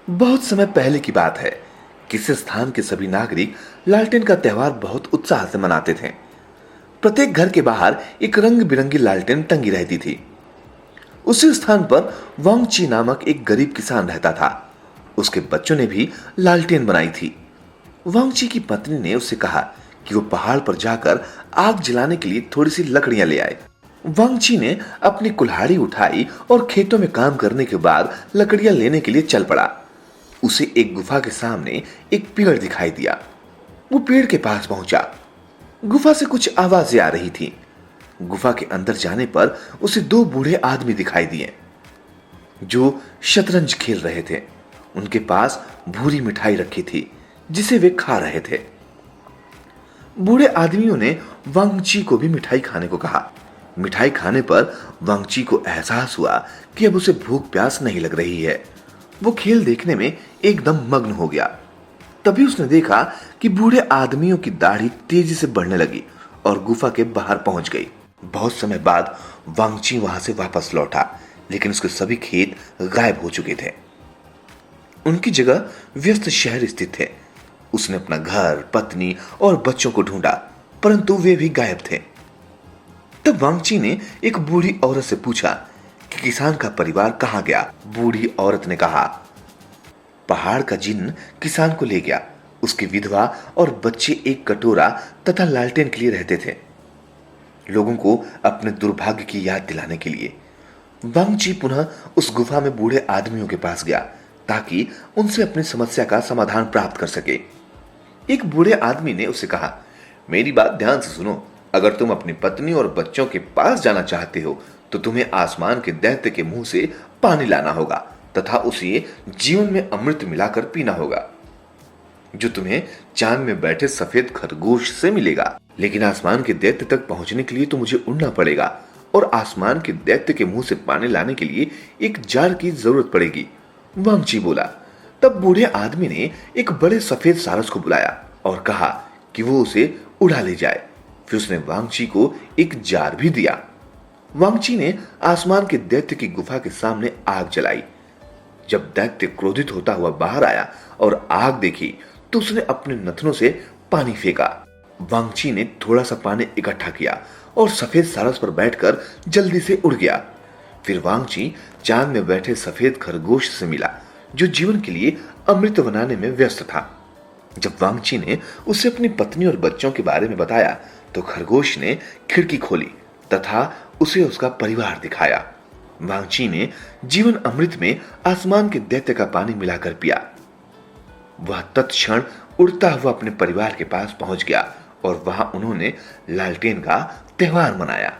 बहुत समय पहले की बात है। किसी स्थान के सभी नागरिक लालटेन का त्योहार बहुत उत्साह से मनाते थे। प्रत्येक घर के बाहर एक रंग बिरंगी लालटेन टंगी रहती थी। उसी स्थान पर वांगची नामक एक गरीब किसान रहता था। उसके बच्चों ने भी लालटेन बनाई थी। वांगची की पत्नी ने उससे कहा कि वो पहाड़ पर जाकर आग जलाने के लिए थोड़ी सी लकड़ियां ले आए। वांगची ने अपनी कुल्हाड़ी उठाई और खेतों में काम करने के बाद लकड़ियां लेने के लिए चल पड़ा। उसे एक गुफा के सामने एक पेड़ दिखाई दिया। वो पेड़ के पास पहुंचा। गुफा से कुछ आवाजें आ रही थी। गुफा के अंदर जाने पर उसे दो बूढ़े आदमी दिखाई दिए जो शतरंज खेल रहे थे। उनके पास भूरी मिठाई रखी थी जिसे वे खा रहे थे। बूढ़े आदमियों ने वांगची को भी मिठाई खाने को कहा। मिठाई खाने पर वांगची को एहसास हुआ कि अब उसे भूख प्यास नहीं लग रही है। वो खेल देखने में एकदम मग्न हो गया। तभी उसने देखा कि बूढ़े आदमियों की दाढ़ी तेजी से बढ़ने लगी और गुफा के बाहर पहुंच गई। बहुत समय बाद वांगची वहां से वापस लौटा, लेकिन उसके सभी खेत गायब हो चुके थे। उनकी जगह व्यस्त शहर स्थित थे। उसने अपना घर, पत्नी और बच्चों को ढूंढा, परंतु वे भी गायब थे। तब वांगची ने एक बूढ़ी औरत से पूछा कि किसान का परिवार कहां गया। बूढ़ी औरत ने कहा, पहाड़ का जिन्न किसान को ले गया। उसकी विधवा और बच्चे एक कटोरा तथा लालटेन के लिए रहते थे, लोगों को अपने दुर्भाग्य की याद दिलाने के लिए। वांगची पुनः उस गुफा में बूढ़े आदमियों के पास गया ताकि उनसे अपनी समस्या का समाधान प्राप्त कर सके। एक बूढ़े आदमी ने उसे कहा, मेरी बात ध्यान से सुनो। अगर तुम अपनी पत्नी और बच्चों के पास जाना चाहते हो तो तुम्हें आसमान के दैत्य के मुंह से पानी लाना होगा तथा उसे जीवन में अमृत मिलाकर पीना होगा, जो तुम्हें चांद में बैठे सफेद खरगोश से मिलेगा। लेकिन आसमान के दैत्य तक पहुंचने के लिए तो मुझे उड़ना पड़ेगा और आसमान के दैत्य के मुंह से पानी लाने के लिए एक जार की जरूरत पड़ेगी। वांगची बोला। तब बूढ़े आदमी ने एक बड़े सफेद सारस को बुलाया और कहा कि वो उसे उड़ा ले जाए। फिर उसने वांगची को एक जार भी दिया। वांगची ने आसमान के दैत्य की गुफा के सामने आग जलाई। जब दैत्य क्रोधित होता हुआ बाहर आया और आग देखी तो उसने अपने नथनों से पानी फेंका। वांगची ने थोड़ा सा पानी इकट्ठा किया और सफेद सारस पर बैठकर जल्दी से उड़ गया। फिर वांगची चांद में बैठे सफेद खरगोश से मिला, जो जीवन के लिए अमृत बनाने में व्यस्त था। जब वांगची ने उसे अपनी पत्नी और बच्चों के बारे में बताया तो खरगोश ने खिड़की खोली तथा उसे उसका परिवार दिखाया। वांगची ने जीवन अमृत में आसमान के दैत्य का पानी मिलाकर पिया। वह तत्क्षण उड़ता हुआ अपने परिवार के पास पहुंच गया और वहां उन्होंने लालटेन का त्योहार मनाया।